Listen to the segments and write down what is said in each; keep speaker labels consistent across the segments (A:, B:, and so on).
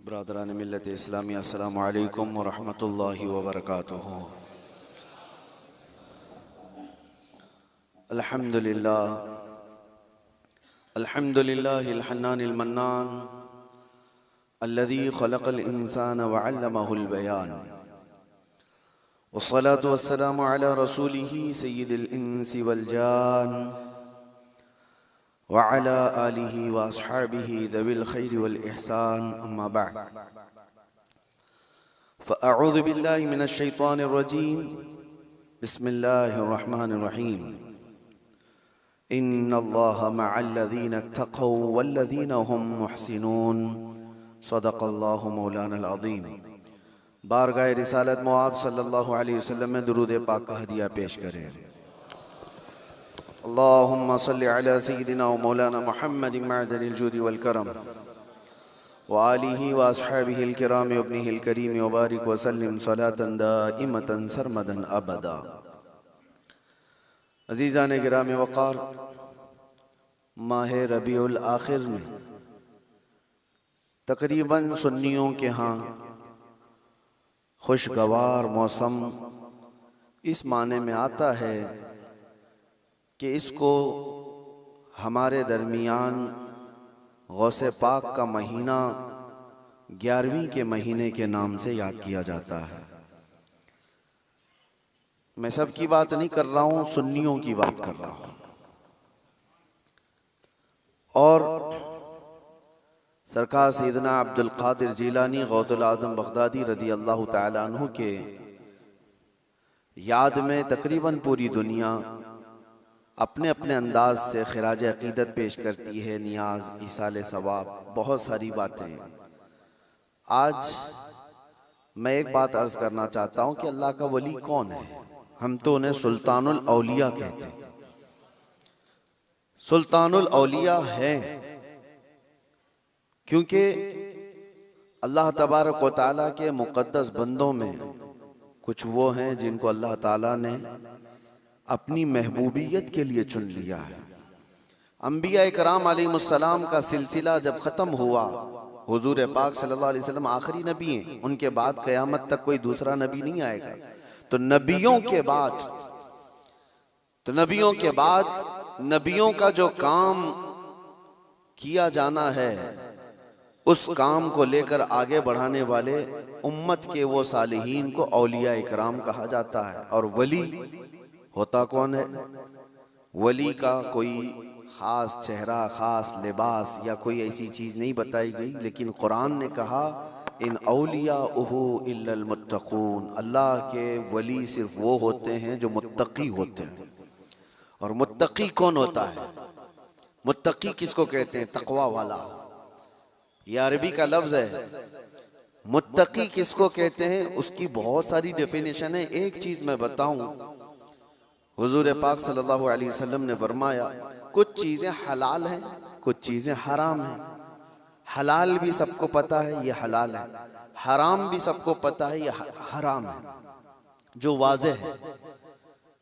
A: ब्रादरान मिल्लत इस्लामी अस्सलामु अलैकुम व रहमतुल्लाहि व बरकातुहू। अल्हम्दुलिल्लाह अल्हम्दुलिल्लाहिल हन्नानिल मन्नान अल्लज़ी खलक़ल इंसान व अल्लमहुल बयान वस्सलातु वस्सलामु अला रसूलिही सय्यिदिल इंसी वल जान व अला आलिही व अस्हाबिही ज़विल खैरि वल इहसान अम्मा बअद फ़अऊज़ु बिल्लाहि मिनश शैतानिर रजीम बिस्मिल्लाहिर रहमानिर रहीम इन्नल्लाहा मअल्लज़ीना इत्तक़ौ वल्लज़ीना हुम मुहसिनून सदक़ल्लाहु मौलानल अज़ीम। बारगाह रिसालत मुआब सल्लल्लाहु अलैहि वसल्लम में दुरूद पाक का हदिया पेश करें। अल्लाहुम्मा सल्लि अला सय्यिदिना व मौलाना मुहम्मदिन मअदनिल जूदि वल करम व आलिहि व अस्हाबिहिल किराम व इब्निहिल करीम व बारिक व सल्लिम सलातन दाइमतन सरमदन अबदा। अज़ीज़ान गिराम वक़ार, माह रबीउल आखिर में तकरीबन सुन्नियों के यहाँ खुशगवार मौसम इस माने में आता है कि इसको हमारे दरमियान गौसे पाक का महीना 11वीं के महीने के नाम से याद किया जाता है। मैं सब की बात नहीं कर रहा हूँ, सुन्नियों की बात कर रहा हूँ। और सरकार सैयदना अब्दुल कादिर जिलानी गौसुल आज़म बगदादी रज़ी अल्लाह तआला अन्हु के याद में तकरीबन पूरी दुनिया अपने अपने अंदाज से खिराज अकीदत पेश करती है, नियाज, इसाले सवाब, बहुत सारी बातें। आज मैं एक बात अर्ज करना चाहता हूँ कि अल्लाह का वली कौन है। हम तो उन्हें सुल्तानुल औलिया कहते हैं। सुल्तानुल औलिया है क्योंकि अल्लाह तबारक व तआला के मुक़द्दस बंदों में कुछ वो हैं जिनको अल्लाह ताला ने अपनी महबूबियत के लिए चुन लिया है। अंबिया इकराम अलैहिमुस्सलाम का सिलसिला जब ख़त्म हुआ, हुजूर पाक सल्लल्लाहु अलैहि वसल्लम आखिरी नबी हैं, उनके बाद क़यामत तक कोई दूसरा नबी नहीं आएगा। तो नबियों के बाद नबियों का जो काम किया जाना है, उस काम को लेकर आगे बढ़ाने वाले उम्मत के वो सालिहीन को औलिया इकराम कहा जाता है। और वली होता कौन है? वली का कोई ख़ास चेहरा, ख़ास लिबास या कोई ऐसी चीज़ नहीं बताई गई, लेकिन कुरान ने कहा इन औलियाउहु इल्लल मुत्तक़ून, अल्लाह के वली सिर्फ वो होते हैं जो मुत्तकी होते हैं। और मुत्तकी कौन होता है? मुत्तकी किसको कहते हैं? तक़वा वाला। ये अरबी का लफ्ज़ है। मुत्तकी किसको कहते हैं? उसकी बहुत सारी डेफिनेशन है। एक चीज़ मैं बताऊं, हुजूर पाक सल्लल्लाहु अलैहि वसल्लम ने फरमाया कुछ चीज़ें हलाल हैं, कुछ चीज़ें हराम हैं। हलाल भी सबको पता है ये हलाल है, हराम भी सबको पता है ये हराम है, जो वाज़ेह है,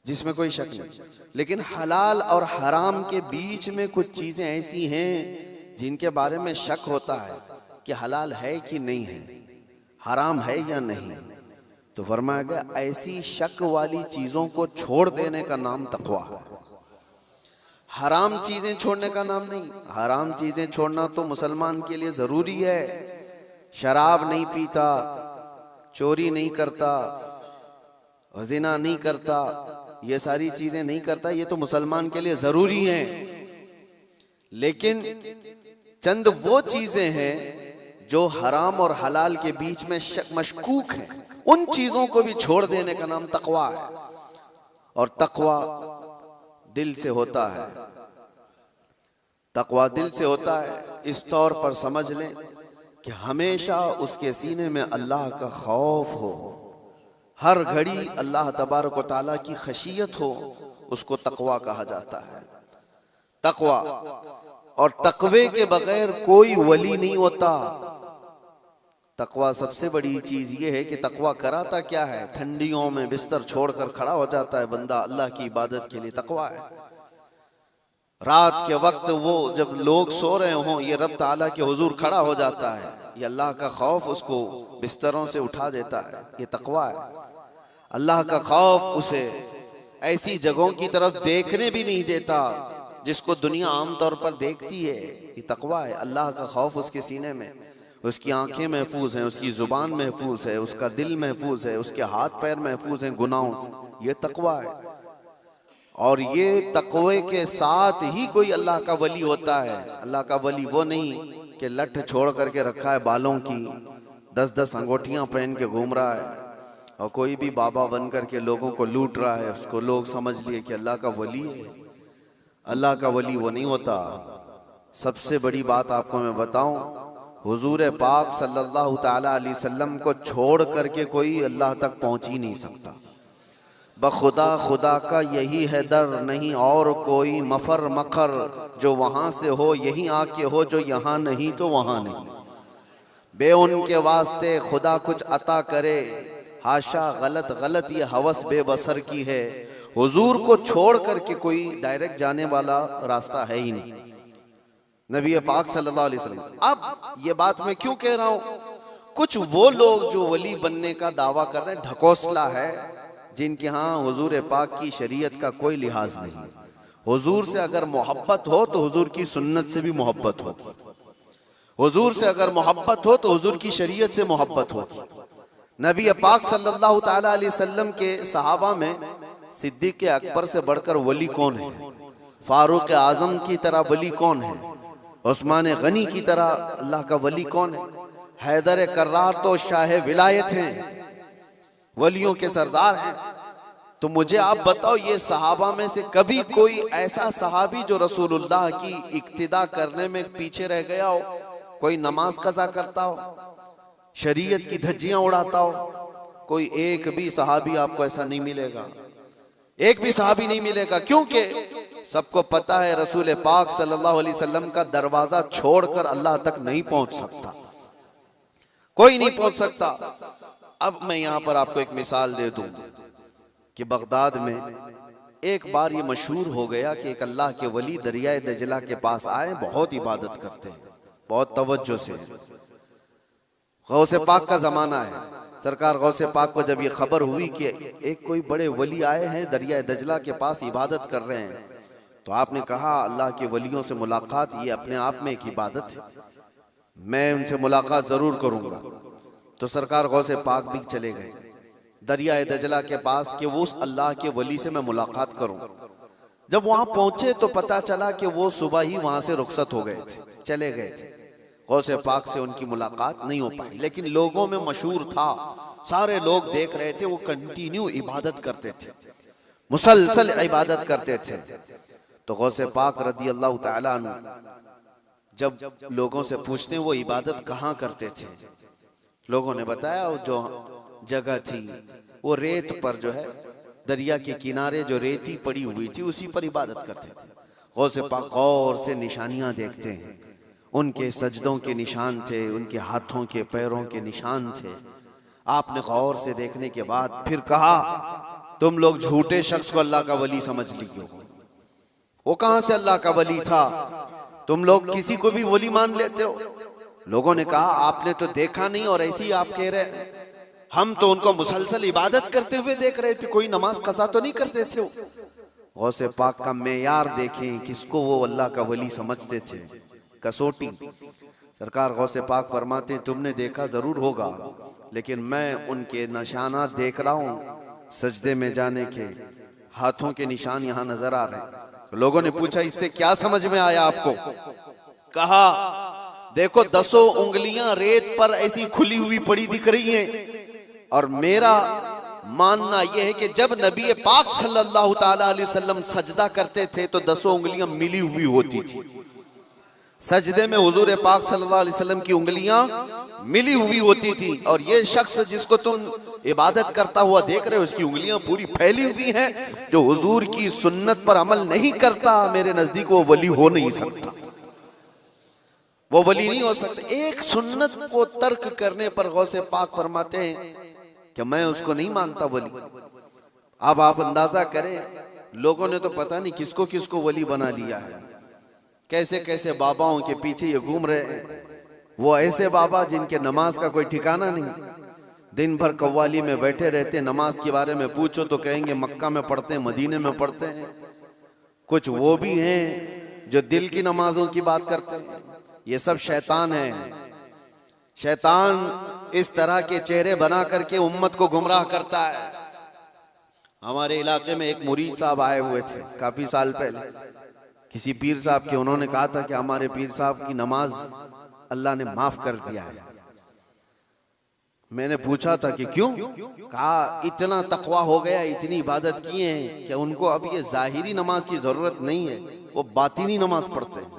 A: जिसमें कोई शक नहीं। लेकिन हलाल और हराम के बीच में कुछ चीज़ें ऐसी हैं जिनके बारे में शक होता है कि हलाल है कि नहीं है, हराम है या नहीं। तो फरमाया गया ऐसी शक वाली चीज़ों को छोड़ देने का नाम तक़वा है। हराम चीज़ें छोड़ने का नाम नहीं। हराम चीज़ें छोड़ना तो मुसलमान के लिए ज़रूरी है। शराब नहीं पीता, चोरी नहीं करता, ज़िना नहीं करता, ये सारी चीज़ें नहीं करता, ये तो मुसलमान के लिए ज़रूरी हैं। लेकिन चंद वो चीज़ें हैं जो हराम और हलाल के बीच में मशकूक हैं, उन चीज़ों को भी छोड़ देने का नाम तक़वा है। और तक़वा दिल से होता है। तक़वा दिल से होता है इस तौर पर समझ लें कि हमेशा उसके सीने में अल्लाह का खौफ हो, हर घड़ी अल्लाह तबारक व तआला की खशियत हो, उसको तक़वा कहा जाता है। तक़वा और तक़वे के बगैर कोई वली नहीं होता। तक़वा सबसे बड़ी चीज़ ये है कि तक़वा कराता क्या है? ठंडियों में बिस्तर छोड़कर खड़ा हो जाता है बंदा अल्लाह की इबादत के लिए, तक़वा है। रात के वक्त वो जब लोग सो रहे हों, ये रब ताला के हुजूर खड़ा हो जाता है, ये अल्लाह का खौफ उसको बिस्तरों से उठा देता है। ये तकवा है। अल्लाह का खौफ उसे ऐसी जगहों की तरफ देखने भी नहीं देता जिसको दुनिया आमतौर पर देखती है। ये तकवा है। अल्लाह का खौफ उसके सीने में, उसकी आंखें महफूज हैं, उसकी जुबान महफूज है, उसका दिल महफूज है, उसके हाथ पैर महफूज हैं गुनाहों से। ये तकवा है। और ये तकवे के साथ ही कोई अल्लाह का वली होता है। अल्लाह का वली वो नहीं कि लठ छोड़ करके रखा है बालों की, 10-10 अंगूठियां पहन के घूम रहा है और कोई भी बाबा बन करके लोगों को लूट रहा है, उसको लोग समझ लिए कि अल्लाह का वली है। अल्लाह का वली वो नहीं होता। सबसे बड़ी बात आपको मैं बताऊं, हुजूर पाक सल्लल्लाहु ताला अलैहि वसल्लम को छोड़ करके कोई अल्लाह तक पहुंच ही नहीं सकता। बखुदा खुदा का यही है दर, नहीं और कोई मफर मखर, जो वहां से हो यही आके हो, जो यहाँ नहीं तो वहां नहीं। बे उनके वास्ते खुदा कुछ अता करे, हाशा गलत गलत ये हवस बेबसर की है। हुजूर को छोड़ करके कोई डायरेक्ट जाने वाला रास्ता है ही नहीं, नबी पाक सल्लल्लाहु अलैहि वसल्लम। अब ये बात मैं क्यों कह रहा हूं, कुछ वो लोग जो वली बनने का दावा कर रहे हैं, ढकोसला है, जिनके यहाँ हुजूर पाक की शरीयत का कोई लिहाज नहीं। हुजूर से अगर मोहब्बत हो तो हुजूर की सुन्नत से भी मोहब्बत होगी, हुजूर से अगर मोहब्बत हो तो हुजूर की शरीयत से मोहब्बत होगी। नबी पाक सल्लल्लाहु ताला अलैहि वसल्लम के सहाबा में सिद्दीक़ अकबर से बढ़कर वली कौन है? फारूक आजम की तरह वली कौन है? उस्मान गनी की तरह अल्लाह का वली कौन है? हैदर कर्रार तो शाह विलायत हैं, वलियों के सरदार हैं। तो मुझे आप बताओ, ये सहाबा में से कभी कोई ऐसा सहाबी जो रसूलुल्लाह की इक्तिदा करने में पीछे रह गया हो, कोई नमाज कज़ा करता हो, शरीयत की धज्जियां उड़ाता हो? कोई एक भी सहाबी आपको ऐसा नहीं मिलेगा, एक भी सहाबी नहीं मिलेगा। क्योंकि सबको पता है रसूल पाक सल्लल्लाहु अलैहि वसल्लम का दरवाजा छोड़कर अल्लाह तक नहीं पहुंच सकता, कोई नहीं पहुंच सकता। अब मैं यहां पर आपको एक मिसाल दे दूं कि बगदाद में एक बार ये मशहूर हो गया कि एक अल्लाह के वली दरियाए दजला के पास आए, बहुत इबादत करते हैं, बहुत तवज्जो से। गौसे पाक का जमाना है। सरकार गौसे पाक को जब ये खबर हुई कि एक कोई बड़े वली आए हैं दरियाए दजला के पास इबादत कर रहे हैं, तो आपने कहा अल्लाह के वलियों से मुलाकात ये अपने आप में एक इबादत है, मैं उनसे मुलाकात जरूर करूंगा। तो सरकार गौसे पाक भी चले गए दरियाए दजला के पास कि वो उस अल्लाह के वली से मैं मुलाकात करूं। जब वहां पहुंचे तो पता चला कि वो सुबह ही वहां से रुखसत हो गए थे, चले गए थे। गौसे पाक से उनकी मुलाकात नहीं हो पाई, लेकिन लोगों में मशहूर था, सारे लोग देख रहे थे, वो कंटिन्यू इबादत करते थे, मुसलसल इबादत करते थे। तो गौसे पाक रदी अल्लाह तआला अन्हु जब लोगों से पूछते हैं वो इबादत कहाँ करते थे, लोगों ने बताया वो जो जगह थी वो रेत पर जो है दरिया के किनारे जो रेती पड़ी हुई थी उसी पर इबादत करते थे। गौसे पाक गौर से निशानियां देखते हैं, उनके सजदों के निशान थे, उनके हाथों के पैरों के निशान थे। आपने गौर से देखने के बाद फिर कहा तुम लोग झूठे शख्स को अल्लाह का वली समझ लिए हो, वो कहां से अल्लाह का वली था, तुम लोग किसी को भी वली मान लेते हो। लोगों ने कहा आपने तो देखा नहीं और ऐसे ही आप कह रहे हैं, हम तो उनको मुसलसल इबादत करते हुए देख रहे थे, कोई नमाज कज़ा तो नहीं करते थे। गौसे पाक का मेयार देखें, किसको वो अल्लाह का वली समझते थे, कसौटी। सरकार गौसे पाक फरमाते तुमने देखा जरूर होगा, लेकिन मैं उनके निशाना देख रहा हूं, सजदे में जाने के हाथों के निशान यहां नजर आ रहे हैं। लोगों ने पूछा इससे क्या समझ में आया आपको? कहा देखो 10 उंगलियां रेत पर ऐसी खुली हुई पड़ी दिख रही हैं, और मेरा मानना यह है कि जब नबी पाक सल्लल्लाहु ताला अलैहि वसल्लम सजदा करते थे तो 10 उंगलियां मिली हुई होती थी। सजदे में हुजूर पाक सल्लल्लाहु अलैहि वसल्लम की उंगलियां मिली हुई होती थी, और ये शख्स जिसको तुम इबादत करता हुआ देख रहे हो उसकी उंगलियां पूरी फैली हुई हैं। जो हुजूर की सुन्नत पर अमल नहीं करता मेरे नजदीक वो वली हो नहीं सकता, वो वली नहीं हो सकता। एक सुन्नत को तर्क करने पर गौसे पाक फरमाते हैं कि मैं उसको नहीं मानता वली। अब आप अंदाजा करें, लोगों ने तो पता नहीं किसको किसको वली बना लिया है। कैसे कैसे बाबाओं के पीछे ये घूम रहे हैं। वो ऐसे बाबा जिनके नमाज का कोई ठिकाना नहीं, दिन भर कव्वाली में बैठे रहते, नमाज के बारे में पूछो तो कहेंगे मक्का में पढ़ते हैं, मदीने में पढ़ते हैं। कुछ वो भी हैं जो दिल की नमाजों की बात करते हैं। ये सब शैतान है। शैतान इस तरह के चेहरे बना करके उम्मत को गुमराह करता है। हमारे इलाके में एक मुरीद साहब आए हुए थे काफी साल पहले, किसी पीर साहब के। उन्होंने कहा था कि हमारे पीर साहब की नमाज अल्लाह ने माफ कर दिया है। मैंने पूछा था कि क्यों? कहा इतना तकवा हो गया, इतनी इबादत किए हैं कि उनको अब ये जाहिरी नमाज की जरूरत नहीं है, वो बातिनी नमाज पढ़ते हैं।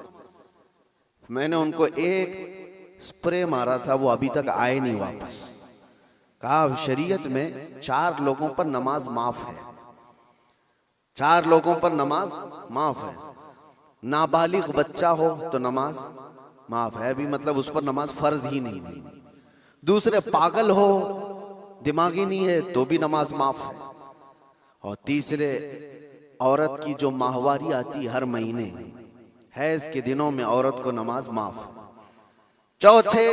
A: मैंने उनको एक स्प्रे मारा था, वो अभी तक आए नहीं वापस। कहा शरीयत में 4 लोगों पर नमाज माफ है, 4 लोगों पर नमाज माफ है। नाबालिग बच्चा हो तो नमाज माफ है, अभी मतलब उस पर नमाज फर्ज ही नहीं हुई। दूसरे पागल हो, दिमागी नहीं है, तो भी नमाज माफ है। और तीसरे औरत की जो माहवारी आती हर महीने, हैज के दिनों में औरत को नमाज माफ है। चौथे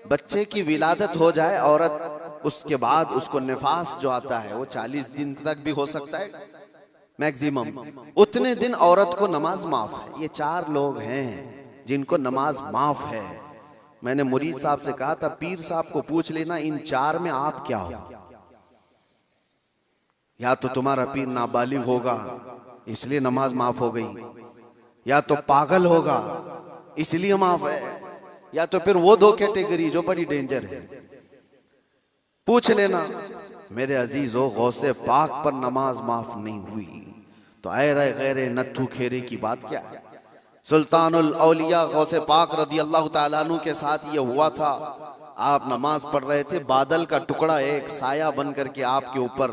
A: बच्चे की विलादत हो जाए औरत, उसके बाद उसको निफास जो आता है वो 40 दिन तक भी हो सकता है मैक्सिमम, उतने दिन औरत को नमाज माफ है। ये 4 लोग हैं जिनको नमाज माफ है। मैंने मुरीद साहब से कहा था पीर साहब को पूछ लेना इन 4 में आप क्या हो। या तो तुम्हारा पीर नाबालिग होगा इसलिए नमाज माफ हो गई, या तो पागल होगा इसलिए माफ है, या तो फिर वो 2 कैटेगरी जो बड़ी डेंजर है। पूछ लेना मेरे अजीजों, गौसे पाक पर नमाज माफ नहीं हुई तो ऐरे गैरे नत्थु खेरे की बात क्या है। सुल्तानुल औलिया गौसे पाक रदी अल्लाह ताला अन्हु के साथ ये हुआ था। आप नमाज पढ़ रहे थे, बादल का टुकड़ा एक साया बन करके आपके ऊपर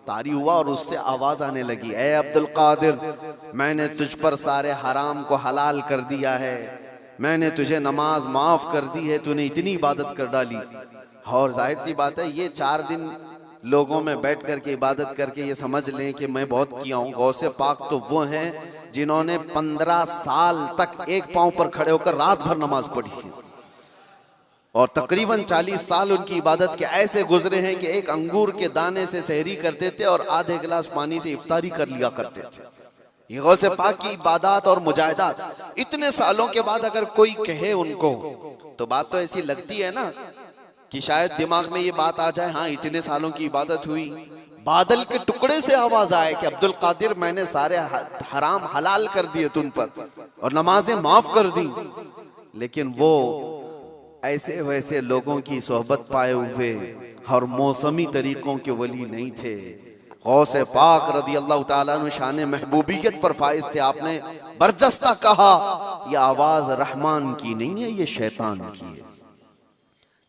A: तारी हुआ और उससे आवाज आने लगी, ए अब्दुल कादिर, मैंने तुझ पर सारे हराम को हलाल कर दिया है, मैंने तुझे नमाज माफ कर दी है, तूने इतनी इबादत कर डाली। और जाहिर सी बात है ये 4 दिन लोगों में बैठ करके इबादत करके ये समझ लें कि मैं बहुत किया हूँ। गौसे पाक तो वो हैं जिन्होंने 15 साल तक एक पांव पर खड़े होकर रात भर नमाज पढ़ी है, और तकरीबन 40 साल उनकी इबादत के ऐसे गुजरे हैं कि एक अंगूर के दाने से सहरी करते थे और आधे गिलास पानी से इफ्तारी कर लिया करते थे। ये गौसे पाक की इबादत और मुजाहिदात इतने सालों के बाद अगर कोई कहे उनको तो बात तो ऐसी लगती है ना कि शायद दिमाग में ये बात आ जाए, हाँ इतने सालों की इबादत हुई, बादल के टुकड़े से आवाज आए कि अब्दुल कादिर मैंने सारे हराम हलाल कर दिए तुम पर और नमाजें माफ कर दी। लेकिन वो ऐसे वैसे लोगों की सोहबत पाए हुए और मौसमी तरीकों के वली नहीं थे। गौसे पाक रदी अल्लाह ताला अन्हु शान महबूबियत पर फाइज थे। आपने बरजस्ता कहा यह आवाज रहमान की नहीं है, ये शैतान की है।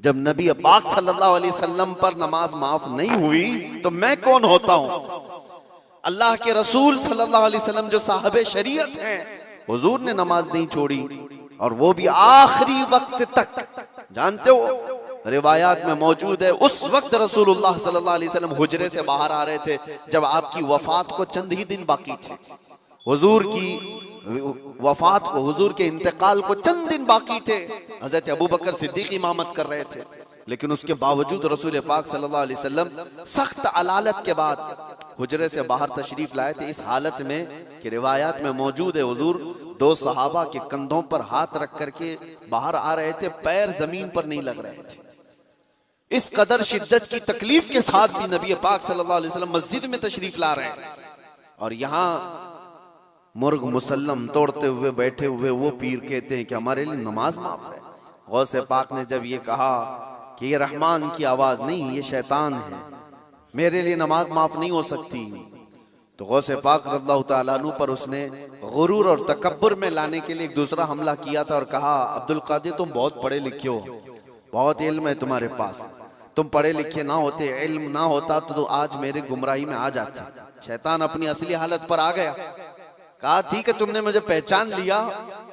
A: जब नबी पाक सल्लल्लाहु अलैहि वसल्लम पर नमाज माफ नहीं हुई तो मैं कौन होता हूं? अल्लाह के रसूल सल्लल्लाहु अलैहि वसल्लम जो साहबे शरीयत हैं, हुजूर ने नमाज नहीं छोड़ी और वो भी आखिरी वक्त तक। जानते हो रिवायात में मौजूद है उस वक्त रसूलुल्लाह सल्लल्लाहु अलैहि वसल्लम हुजरे से बाहर आ रहे थे जब आपकी वफात को चंद ही दिन बाकी थे। हुजूर की वफात को, हुजूर के इंतकाल को चंद दिन बाकी थे। हजरत अबू बकर सिद्दीक इमामत कर रहे थे, लेकिन उसके बावजूद रसूल पाक सल्लल्लाहु अलैहि वसल्लम सख्त अलालत के बाद हुजरे से बाहर तशरीफ लाए थे, इस हालत में कि रिवायात में मौजूद है हुजूर 2 सहाबा के कंधों पर हाथ रख करके बाहर आ रहे थे, पैर जमीन पर नहीं लग रहे थे। इस कदर शिद्दत की तकलीफ के साथ भी नबी पाक सल्लल्लाहु अलैहि वसल्लम मस्जिद में तशरीफ ला रहे हैं और यहाँ मुर्ग मुसल्लम तोड़ते हुए बैठे हुए वो पीर कहते हैं कि हमारे लिए नमाज माफ है। गौसे पाक ने जब ये कहा कि ये रहमान की आवाज नहीं, ये शैतान है, मेरे लिए नमाज माफ नहीं हो सकती, तो गौसे पाक रज़ियल्लाहु ताला अन्हु पर उसने गुरूर और तकब्बुर में लाने के लिए एक दूसरा हमला किया था और कहा अब्दुल कादिर तुम बहुत पढ़े लिखे हो, बहुत इल्म है तुम्हारे पास, तुम पढ़े लिखे ना होते, इल्म ना होता तो आज मेरे गुमराही में आ जाते। शैतान अपनी असली हालत पर आ गया। कहा ठीक है तुमने मुझे पहचान लिया,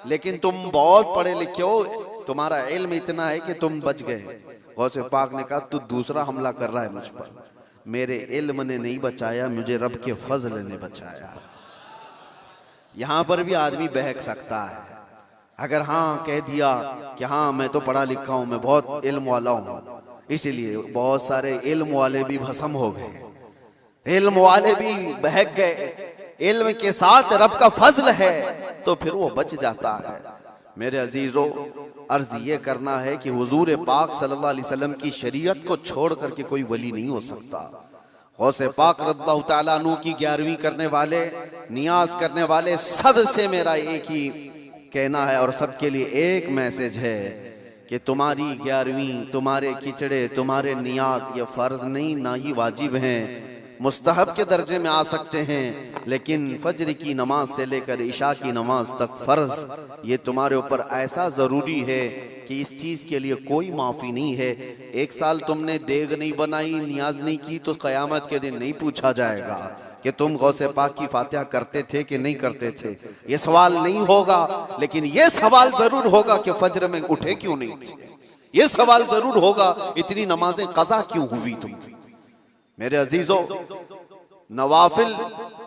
A: लेकिन तुम बहुत पढ़े लिखे हो, तुम्हारा इल्म इतना है कि तुम बच गए। गौसे पाक ने कहा तू दूसरा हमला कर रहा है मुझ पर, मेरे इल्म ने नहीं बचाया, मुझे रब के फजल ने बचाया। यहां पर भी आदमी बहक सकता है, अगर हाँ कह दिया कि हाँ मैं तो पढ़ा लिखा हूं, मैं बहुत इल्म वाला हूं, इसीलिए बहुत सारे इल्म वाले भी भस्म हो गए, इल्म वाले भी बहक गए। इल्म के साथ रब का फजल है तो फिर वो बच जाता है। मेरे अजीजों, अर्ज ये करना है कि हुजूर पाक सल्लल्लाहु अलैहि वसल्लम की शरीयत को छोड़ करके कोई वली नहीं हो सकता। गौसे पाक रज़ियल्लाहु ताला अन्हु की 11वीं करने वाले, नियाज करने वाले, सबसे मेरा एक ही कहना है और सबके लिए एक मैसेज है कि तुम्हारी 11वीं, तुम्हारे खिचड़े, तुम्हारे नियाज ये फर्ज नहीं, ना ही वाजिब हैं, मुस्तहब के दर्जे में आ सकते हैं, लेकिन फजर की नमाज से लेकर इशा की नमाज तक फर्ज ये तुम्हारे ऊपर ऐसा ज़रूरी है कि इस चीज़ के लिए कोई माफ़ी नहीं है। एक साल तुमने देग नहीं बनाई, नियाज नहीं की, तो क़यामत के दिन नहीं पूछा जाएगा कि तुम गौसे पाक की फातिहा करते थे कि नहीं करते थे। ये सवाल नहीं होगा, लेकिन ये सवाल ज़रूर होगा कि फजर में उठे क्यों नहीं थे। ये सवाल ज़रूर होगा इतनी नमाजें क़ज़ा क्यों हुई तुमसे। मेरे अजीजों, नवाफिल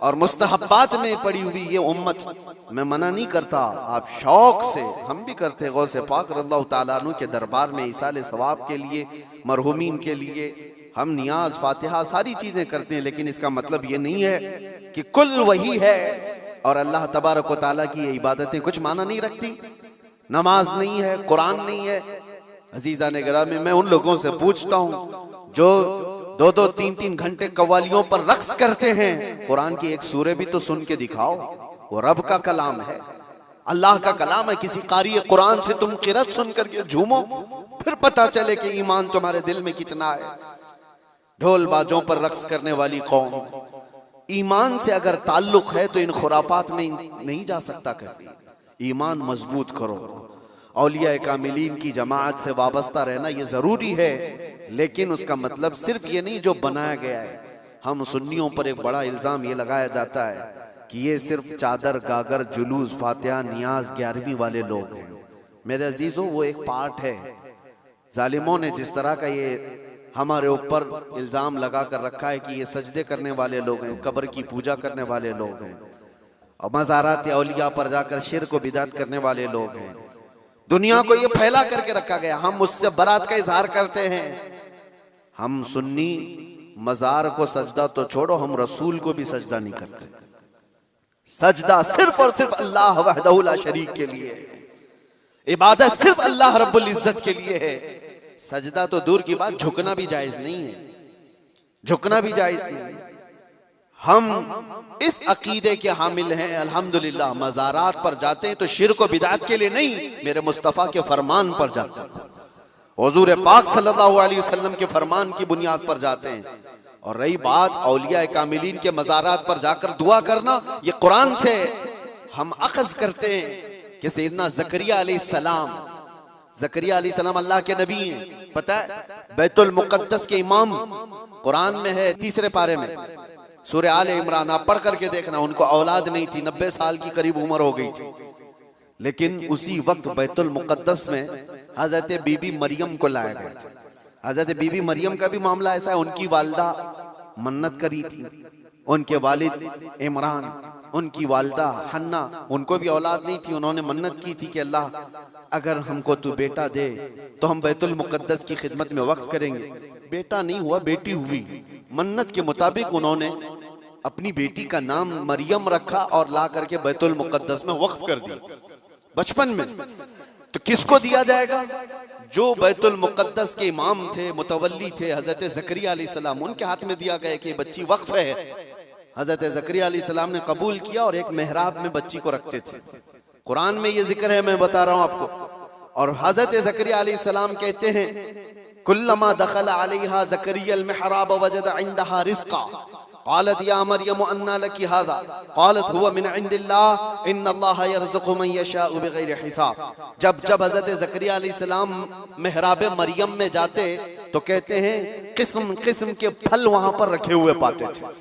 A: और मुस्तहब्बात में पड़ी हुई ये उम्मत, मैं मना नहीं करता, आप शौक से, हम भी करते गौसे पाक रज़ियल्लाहु ताला अन्हु के दरबार में इसाले सवाब के लिए, मरहुमीन के लिए हम नियाज, फातिहा, सारी चीजें करते हैं, लेकिन इसका मतलब ये नहीं है कि कुल वही है और अल्लाह तबारक व तआला की ये इबादतें कुछ माना नहीं रखती। नमाज नहीं है, कुरान नहीं है। अजीज़ा ने गिरामी, मैं उन लोगों से पूछता हूँ जो 2-2, 3-3 घंटे कव्वालियों पर रक्स करते हैं, कुरान की एक सूरे भी तो सुन के दिखाओ। वो रब का कलाम है, अल्लाह का कलाम है। किसी कारी कुरान से तुम किरत सुन करके झूमो, फिर पता चले कि ईमान तुम्हारे दिल में कितना है। ढोल बाजों पर रक्स करने वाली कौम, ईमान से अगर ताल्लुक है तो इन खुराफात में नहीं जा सकता कभी। ईमान मजबूत करो, औलिया कामिलीन की जमात से वाबस्ता रहना ये जरूरी है, लेकिन उसका मतलब सिर्फ ये नहीं जो बनाया गया है। हम सुन्नियों पर एक बड़ा इल्जाम ये लगाया जाता है कि ये सिर्फ चादर, गागर, जुलूस, फातिहा, नियाज, 11वीं वाले लोग हैं। मेरे अजीजों, वो एक पार्ट है। जालिमों ने जिस तरह का ये हमारे ऊपर इल्जाम लगा कर रखा है कि ये सजदे करने वाले लोग हैं, कब्र की पूजा करने वाले लोग हैं, और मज़ारात औलिया पर जाकर शिर्क व बिदअत करने वाले लोग हैं, दुनिया को ये फैला करके रखा गया। हम उससे बरात का इजहार करते हैं। हम सुन्नी मज़ार को सजदा तो छोड़ो, हम रसूल को भी सजदा नहीं करते। सजदा सिर्फ और सिर्फ अल्लाह वहदहु ला शरीक के लिए है, इबादत सिर्फ अल्लाह रब्बुल इज्जत के लिए है। सजदा तो दूर की बात, झुकना भी जायज नहीं है, झुकना भी जायज नहीं है। हम इस अकीदे के हामिल हैं, अल्हम्दुलिल्लाह। मज़ारात पर जाते हैं तो शिर्क व बिदअत के लिए नहीं, मेरे मुस्तफ़ा के फरमान पर जाते हैं, हुजूर पाक सल्लल्लाहु अलैहि वसल्लम के फरमान की बुनियाद पर जाते हैं। और रही बात औलिया कामिलीन के मज़ारात पर जाकर दुआ करना, ये कुरान से हम अख़ज़ करते हैं कि सैयदना ज़करिया अलैहिस्सलाम, ज़करिया अलैहिस्सलाम अल्लाह के नबी हैं। पता है, बैतुल मुक़द्दस के इमाम, कुरान में है 3 पारे में, सूरह आले इमरान, आप पढ़ करके देखना। उनको औलाद नहीं थी, 90 साल की करीब उम्र हो गई थी, लेकिन उसी वक्त बैतुल मुक़द्दस में हज़रत बीबी मरियम को लाया गया था। हज़रत बीबी मरियम का भी मामला ऐसा है, उनकी वालदा मन्नत करी थी, उनके वालिद इमरान, उनकी वालदा हन्ना, उनको भी औलाद नहीं थी। उन्होंने मन्नत की थी कि अल्लाह अगर हमको तू बेटा दे तो हम बैतुल मुक़द्दस की खिदमत में वक्फ करेंगे। बेटा नहीं हुआ, बेटी हुई। मन्नत के मुताबिक उन्होंने अपनी बेटी का नाम मरियम रखा और ला करके बैतुल मुक़द्दस में वक्फ कर दिया बचपन में। तो किसको दिया जाएगा? जो बैतुल मुक़द्दस के इमाम थे, मुतवल्ली थे, हज़रत ज़करिया अलैहिस्सलाम, उनके हाथ में दिया गया कि बच्ची वक्फ है। हज़रत ज़करिया अलैहिस्सलाम ने कबूल किया और एक मेहराब में बच्ची को रखते थे। कुरान में ये जिक्र है, मैं बता रहा हूँ आपको। और हज़रत ज़करिया अलैहिस्सलाम कहते हैं, कुल्लमा दखल अलैहा ज़करिया अल मिहराब वजद इंदहा रिज़्क़ा क़ालत या मरियम अन्ना लकी हाज़ा क़ालत हुवा मिन इंदिल्लाह इन्नल्लाह यरज़ुक़ु मन यशाअ बिग़ैरि हिसाब। जब जब हज़रत ज़करिया अलैहिस्सलाम मेहराब मरियम में जाते तो कहते हैं किस्म किस्म के फल वहां पर रखे हुए पाते थे।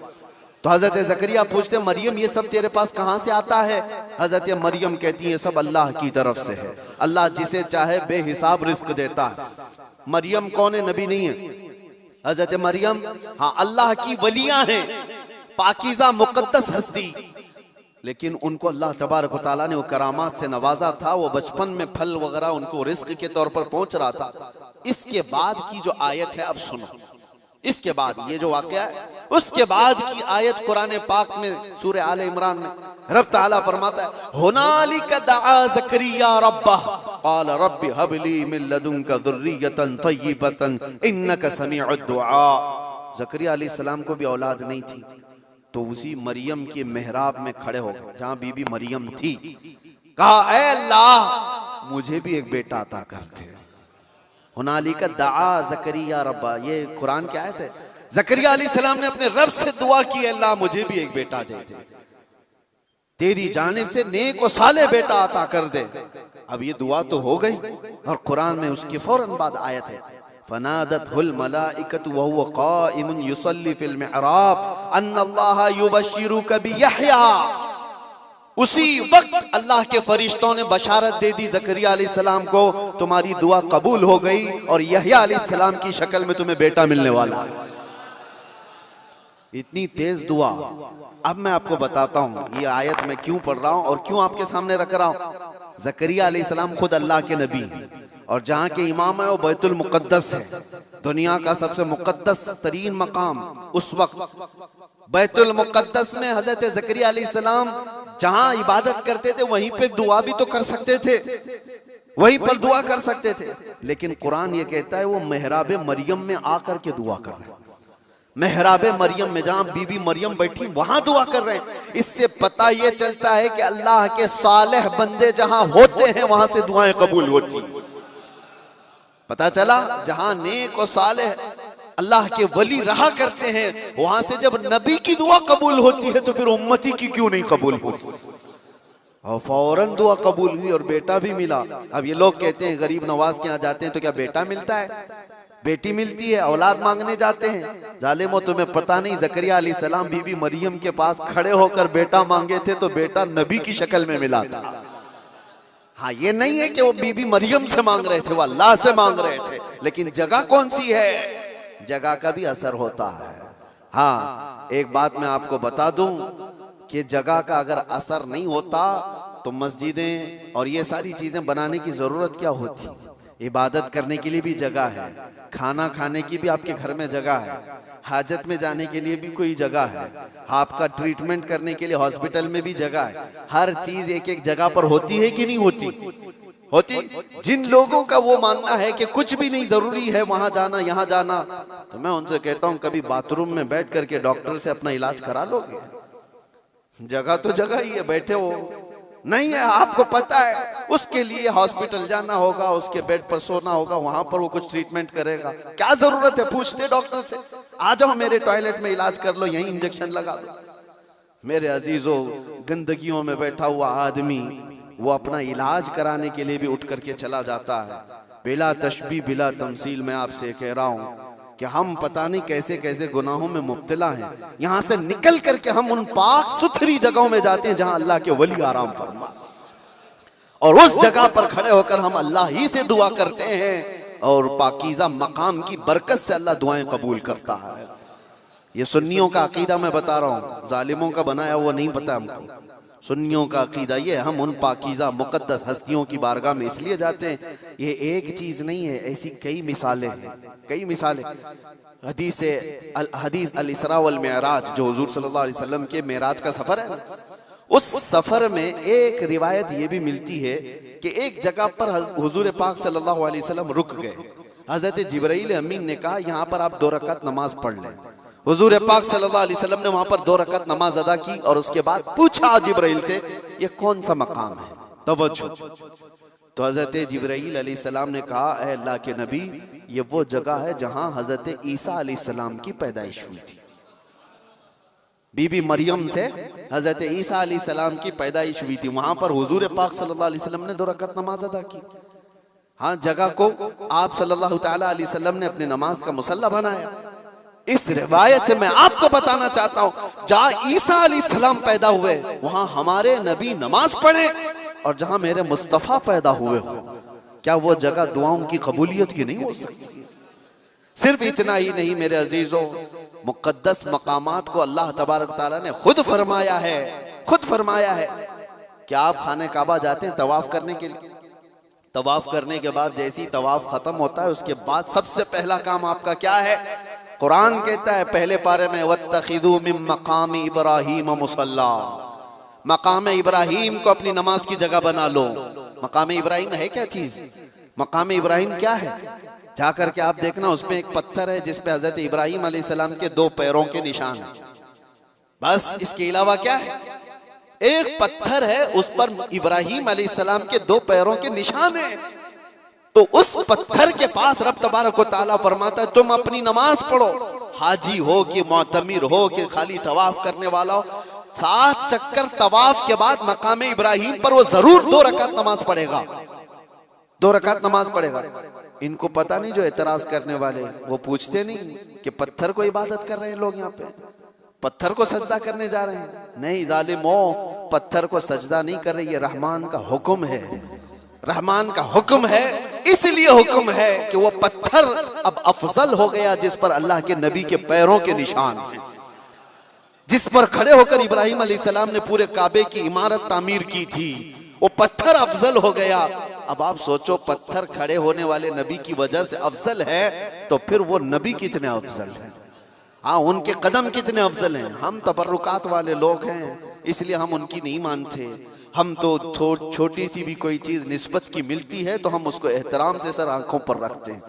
A: तो हज़रत ज़करिया पूछते, मरियम ये सब तेरे पास कहाँ से आता है? हज़रत मरियम कहती है, सब अल्लाह की तरफ से है, अल्लाह जिसे चाहे बेहिसाब रिज़्क़ देता है। मरियम कौन है? नबी नहीं है। हज़रत मरियम हाँ अल्लाह की वलियां हैं, पाकीज़ा मुक़द्दस हस्ती, लेकिन उनको अल्लाह तबारक व तआला ने वो करामात से नवाजा था, वो बचपन में फल वगैरह उनको रिस्क के तौर पर पहुंच रहा था। इसके बाद की जो आयत है अब सुनो, इसके बाद ये जो वाकया है उसके बाद की आयत कुरान पाक में सूरह आले इमरान में रब ताला फरमाता है, हुनालिका दआ ज़करिया रब्बह क़ाल रब्बि हबली मिन लदुनका ज़ुर्रियतन तय्यिबतन इन्नका समीउद दुआ। ज़करिया अलैहिस्सलाम को भी औलाद नहीं थी, तो उसी मरियम के मेहराब में खड़े हो गए जहां बीबी मरियम थी, कहा ऐ अल्लाह मुझे भी एक बेटा अता कर दे। हुनालिका दआ ज़करिया रब्बा, ये कुरान की आयत है। ज़करिया अलैहिस्सलाम ने अपने रब से दुआ की, अल्लाह मुझे भी एक बेटा दे दे, तेरी जानिब से नेक और साले बेटा अता कर दे। अब ये दुआ तो हो गई और कुरान में उसके फौरन बाद आयत है, फनादतहुल मलाइकतु व हुवा काइमुन युसल्ली फिल मिहराब अन्नल्लाह युबश्शिरुका बियहया। उसी वक्त अल्लाह के फरिश्तों ने बशारत दे दी ज़करिया अलैहिस्सलाम को, तुम्हारी दुआ कबूल हो गई और यहया अलैहिस्सलाम की शक्ल में तुम्हें बेटा मिलने वाला है। इतनी तेज दुआ। अब मैं आपको बताता हूं ये आयत मैं क्यों पढ़ रहा हूं और क्यों आपके सामने रख रहा हूं। ज़करिया अलैहिस्सलाम खुद अल्लाह के नबी और जहां के इमाम है वो बैतुल मुक़द्दस है, दुनिया का सबसे मुक़द्दस तरीन मकाम। उस वक्त बैतुल मुक़द्दस में हजरत ज़करिया अलैहिस्सलाम जहां इबादत करते थे वहीं पे दुआ भी तो कर सकते थे, वहीं पर दुआ कर सकते थे, लेकिन कुरान ये कहता है वो मेहराब मरियम में आकर के दुआ कर रहे हैं। मेहराब मरियम में जहां बीबी मरियम बैठी वहां दुआ कर रहे हैं। इससे पता ये चलता है कि अल्लाह के सालेह बंदे जहां होते हैं वहां से दुआएं कबूल होती। पता चला जहां नेक और सालेह अल्लाह के वली रहा करते हैं वहां से जब नबी की दुआ कबूल होती है तो फिर उम्मती की क्यों नहीं कबूल होती। और फौरन दुआ कबूल हुई और बेटा भी मिला। अब ये लोग कहते हैं गरीब नवाज के यहाँ जाते हैं तो क्या बेटा मिलता है, बेटी मिलती है, औलाद मांगने जाते हैं। जालिमो तुम्हें पता नहीं ज़करिया अलैहिस्सलाम बीबी मरियम के पास खड़े होकर बेटा मांगे थे तो बेटा नबी की शक्ल में मिला था। हाँ, ये नहीं है कि वो बीबी मरियम से मांग रहे थे, वो अल्लाह से मांग रहे थे, लेकिन जगह कौन सी है, जगह का भी असर होता है। हाँ, एक बात मैं आपको बता दूं कि जगह का अगर असर नहीं होता तो मस्जिदें और ये सारी चीजें बनाने की जरूरत क्या होती। इबादत करने के लिए भी जगह है, खाना खाने की भी आपके घर में जगह है, हाजत में जाने के लिए भी कोई जगह है, आपका ट्रीटमेंट करने के लिए हॉस्पिटल में भी जगह है। हर चीज एक एक जगह पर होती है कि नहीं होती, होती। जिन लोगों का वो मानना है कि कुछ भी नहीं जरूरी है वहां जाना यहाँ जाना, तो मैं उनसे कहता हूँ कभी बाथरूम में बैठ करके डॉक्टर से अपना इलाज करा लोगे। जगह तो जगह ही है, बैठे हो नहीं है, आपको पता है उसके लिए हॉस्पिटल जाना होगा, उसके बेड पर सोना होगा, वहां पर वो कुछ ट्रीटमेंट करेगा। क्या जरूरत है, पूछते डॉक्टर से, आ जाओ मेरे टॉयलेट में इलाज कर लो, यहीं इंजेक्शन लगा लो। मेरे अजीजों, गंदगियों में बैठा हुआ आदमी वो अपना इलाज कराने के लिए भी उठ करके चला जाता है। बिला तशबीह बिला तमसील मैं आपसे कह रहा हूँ कि हम पता नहीं कैसे कैसे गुनाहों में मुब्तला हैं। यहाँ से निकल करके हम उन पाक सुथरी जगहों में जाते हैं जहाँ अल्लाह के वली आराम फरमा, और उस जगह पर खड़े होकर हम अल्लाह ही से दुआ करते हैं और पाकीज़ा मकाम की बरकत से अल्लाह दुआएं कबूल करता है। ये सुन्नियों का अकीदा मैं बता रहा हूँ, जालिमों का बनाया वो नहीं पता हमको। सुन्नियों का अकीदा ये, हम उन पाकीज़ा मुक़द्दस हस्तियों की बारगाह में इसलिए जाते हैं। ये एक चीज़ नहीं है, ऐसी कई मिसालें हैं, कई मिसालें। हदीस अल इसरा वल मिअराज जो हुजूर सल्लल्लाहु अलैहि वसल्लम के मेराज का सफ़र है ना, उस सफ़र में एक रिवायत ये भी मिलती है कि एक जगह पर हुजूर पाक सल्लल्लाहु अलैहि वसल्लम रुक गए। हज़रत जिब्राइल अमीन ने कहा यहाँ पर आप 2 रकात नमाज पढ़ लें। हुजूर पाक सल्लल्लाहु अलैहि वसल्लम ने वहां पर 2 रकात नमाज अदा की और उसके बाद पूछा जिब्राइल से, ये कौन सा मकाम है, तवज्जो। तो हजरत जिब्राइल अलैहिस्सलाम ने कहा, ऐ अल्लाह के नबी, ये वो जगह है जहां हजरत ईसा अलैहिस्सलाम की पैदाइश हुई थी। बीबी मरियम से हजरत ईसा अलैहिस्सलाम की पैदाइश हुई थी, वहां पर हुजूर पाक सल्लल्लाहु अलैहि वसल्लम ने 2 रकात नमाज अदा की। हाँ, जगह को आप सल्लल्लाहु तआला अलैहि वसल्लम ने अपनी नमाज का मुसल्ला बनाया। इस रिवायत से मैं आपको बताना चाहता हूं, जहां ईसा अलैहिस्सलाम पैदा हुए वहां हमारे नबी नमाज पढ़े, और जहां मेरे मुस्तफा पैदा हुए हो, क्या वो जगह दुआओं की कबूलियत की नहीं हो सकती। सिर्फ इतना ही नहीं मेरे अजीजों, मुक़द्दस मकामात को अल्लाह तबारक तआला ने खुद फरमाया है, खुद फरमाया है कि आप खाने काबा जाते हैं तवाफ करने के लिए, तवाफ करने के बाद जैसे ही तवाफ खत्म होता है उसके बाद सबसे पहला काम आपका क्या है? कुरान कहता है पहले पारे में, वत्तखिदू मिन मकाम इब्राहीम मुसल्ला, मकाम इब्राहीम को अपनी नमाज की जगह बना लो। मकाम इब्राहीम है क्या चीज? मकाम इब्राहीम क्या है? जाकर के आप देखना, उसमें एक पत्थर है जिसपे हजरत इब्राहीम अलैहिस्सलाम के 2 पैरों के निशान है। बस इसके अलावा क्या है? एक पत्थर है, उस पर इब्राहीम अलैहिस्सलाम के 2 पैरों के निशान है। तो उस पत्थर के पास रब तबारक व तआला फरमाता है तुम अपनी नमाज पढ़ो, हाजी हो कि मोतमिर हो कि खाली तवाफ करने वाला हो, 7 चक्कर तवाफ के बाद मकाम इब्राहीम पर वो जरूर 2 रकात नमाज पढ़ेगा, 2 रकात नमाज पढ़ेगा। इनको पता नहीं, जो एतराज करने वाले वो पूछते नहीं कि पत्थर को इबादत कर रहे हैं लोग, यहाँ पे पत्थर को सजदा करने जा रहे हैं। नहीं जालिमो, पत्थर को सजदा नहीं कर रहे, ये रहमान का हुक्म है, रहमान का हुक्म है। इसलिए हुक्म है कि वो पत्थर अब अफजल हो गया जिस पर अल्लाह के नबी के पैरों के निशान हैं, जिस पर खड़े होकर इब्राहीम अलैहिस्सलाम ने पूरे काबे की इमारत तामीर की थी, वो पत्थर अफजल हो गया। अब आप सोचो, पत्थर खड़े होने वाले नबी की वजह से अफजल है, तो फिर वो नबी कितने अफजल है? हाँ, उनके कदम कितने अफजल हैं। हम तबर्रुकात वाले लोग हैं, इसलिए हम उनकी नहीं मानते। हम तो छोटी सी भी कोई चीज निस्बत की मिलती है तो हम उसको एहतराम से सर आंखों पर रखते हैं।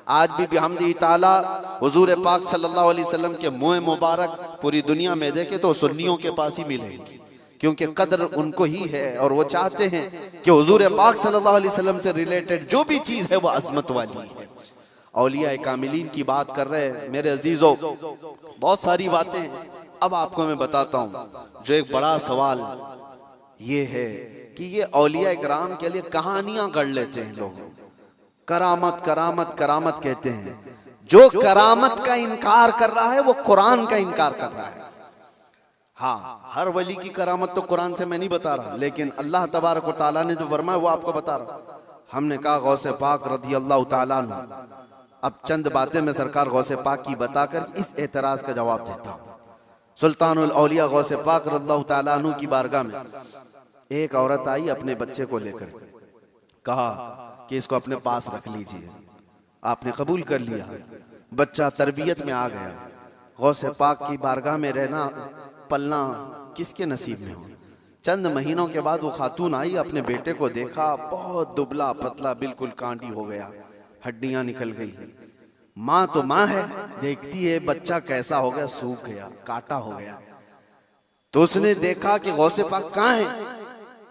A: आज भी बिहम्दिही ताला हुजूर पाक सल्लल्लाहु अलैहि वसल्लम के मुँह मुबारक पूरी दुनिया में देखे तो सुन्नियों के पास ही मिलेंगी, क्योंकि कदर उनको ही है और वो चाहते हैं कि हुजूर पाक सल्लल्लाहु अलैहि वसल्लम से रिलेटेड जो भी चीज है वो अजमत वाली है। औलिया कामिलीन की बात कर रहे हैं मेरे अजीजों, बहुत सारी बातें हैं। अब आपको मैं बताता हूँ, जो एक बड़ा सवाल ये है कि ये औलिया इकराम के लिए कहानियां गढ़ लेते हैं लोग, करामत करामत करामत कहते हैं। जो करामत का इनकार कर रहा है वो कुरान का इनकार कर रहा है। हाँ, हर वली की करामत तो कुरान से मैं नहीं बता रहा, लेकिन अल्लाह तबारक व तआला ने जो फरमाया वो आपको बता रहा। हमने कहा गौसे पाक रज़ी अल्लाह तआला अन्हु, अब चंद बातें मैं सरकार गौसे पाक की बताकर इस एतराज का जवाब देता हूँ। सुल्तानुल औलिया गौसे पाक रज़ियल्लाहु तआला अन्हु की बारगाह में एक औरत आई, अपने बच्चे को लेकर कहा कि इसको अपने पास रख लीजिए। आपने कबूल कर लिया, बच्चा तरबियत में आ गया। गौसे पाक की बारगाह में रहना पलना किसके नसीब में हो। चंद महीनों के बाद वो खातून आई, अपने बेटे को देखा, बहुत दुबला पतला, बिल्कुल कांडी हो गया, हड्डियां निकल गई। माँ तो माँ है, देखती है बच्चा कैसा हो गया, सूख गया, काटा हो गया। तो उसने देखा कि गौसे पाक कहाँ है।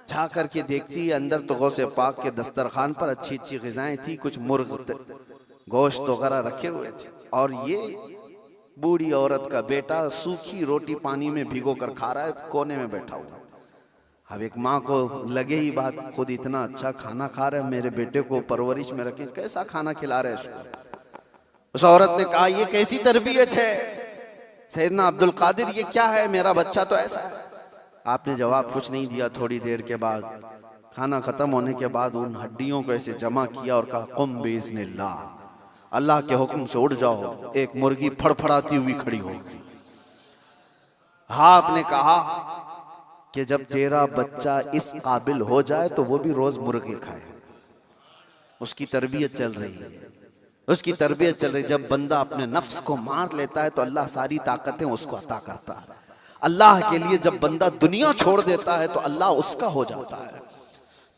A: जा करके देखती है अंदर, तो गौसे पाक के दस्तरखान पर अच्छी अच्छी ग़िज़ाएं थी, कुछ मुर्ग गोश्त वगैरह रखे हुए थे, और ये बूढ़ी औरत का बेटा सूखी रोटी पानी में भिगो कर खा रहा है, कोने में बैठा हुआ। अब एक माँ को लगे ही बात, खुद इतना अच्छा खाना खा रहे हैं, मेरे बेटे को परवरिश में रखें, कैसा खाना खिला रहे हैं इसको। उस औरत ने कहा ये कैसी तरबियत है सैयदना अब्दुल कादिर, ये क्या है, मेरा बच्चा तो ऐसा है। आपने जवाब कुछ नहीं दिया। थोड़ी देर के बाद, खाना खत्म होने के बाद, उन हड्डियों को ऐसे जमा किया और कहा कुम बिइज़्निल्लाह, अल्लाह के हुक्म से उठ जाओ। एक मुर्गी फड़फड़ाती हुई खड़ी होगी। हाँ, आपने कहा कि जब तेरा बच्चा इस काबिल हो जाए तो वो भी रोज मुर्गे खाए। उसकी तरबियत चल रही है, उसकी तरबियत चल रही है। जब बंदा अपने नफ्स को मार लेता है तो अल्लाह सारी ताकतें उसको अता करता है। अल्लाह के लिए जब बंदा दुनिया छोड़ देता है तो अल्लाह उसका हो जाता है।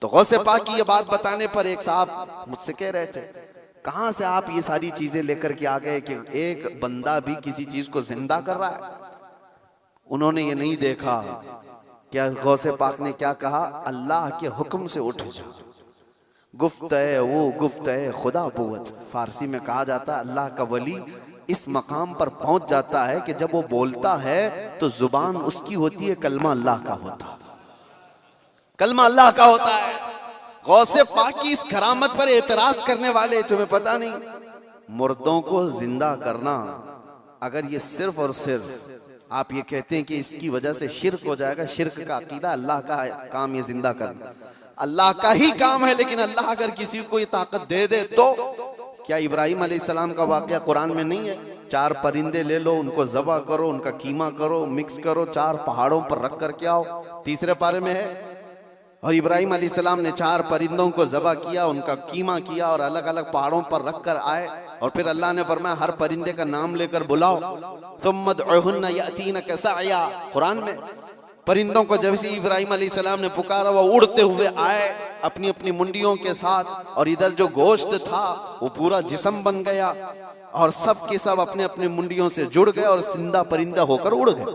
A: तो गौसे पाक की ये बात बताने पर एक साहब मुझसे कह रहे थे, कहाँ से आप ये सारी चीजें लेकर के आ गए कि एक बंदा भी किसी चीज को जिंदा कर रहा है। उन्होंने ये नहीं देखा क्या गौसे पाक ने क्या कहा, अल्लाह के हुक्म से उठ जा। गुफ्त-ए वो गुफ्त-ए खुदा बुवत, फारसी में कहा जाता है अल्लाह का वली इस मकाम पर पहुंच जाता है कि जब वो बोलता है तो जुबान उसकी होती है, कलमा अल्लाह का होता है, कलमा अल्लाह का होता है। गौसे पाक की इस करामत पर एतराज करने वाले, तुम्हें पता नहीं, मुर्दों को जिंदा करना, अगर ये सिर्फ और सिर्फ आप ये कहते हैं कि इसकी वजह से शिर्क हो जाएगा, शिर्क का अकीदा, अल्लाह का काम ये जिंदा करना अल्लाह का ही काम है। लेकिन अल्लाह अगर किसी को ये ताकत दे दे तो क्या इब्राहिम अलैहिस्सलाम का वाकया कुरान में नहीं है 4 परिंदे ले लो, उनको ज़बह करो, उनका कीमा करो, मिक्स करो, 4 पहाड़ों पर रख करके आओ। तीसरे पारे में है। और इब्राहिम अलैहिस्सलाम ने 4 परिंदों को ज़बह किया, उनका कीमा किया और अलग अलग पहाड़ों पर रख कर आए। और फिर अल्लाह ने फरमाया हर परिंदे का नाम लेकर बुलाओ, तुम मदउहुन्ना यातीनक सअया। कुरान में परिंदों को जब से इब्राहिम अलैहिस्सलाम ने पुकारा, वो उड़ते हुए आए अपनी अपनी मुंडियों के साथ। और इधर जो गोश्त था वो पूरा जिस्म बन गया और सब के सब अपने अपने मुंडियों से जुड़ गए और जिंदा परिंदा होकर उड़ गए।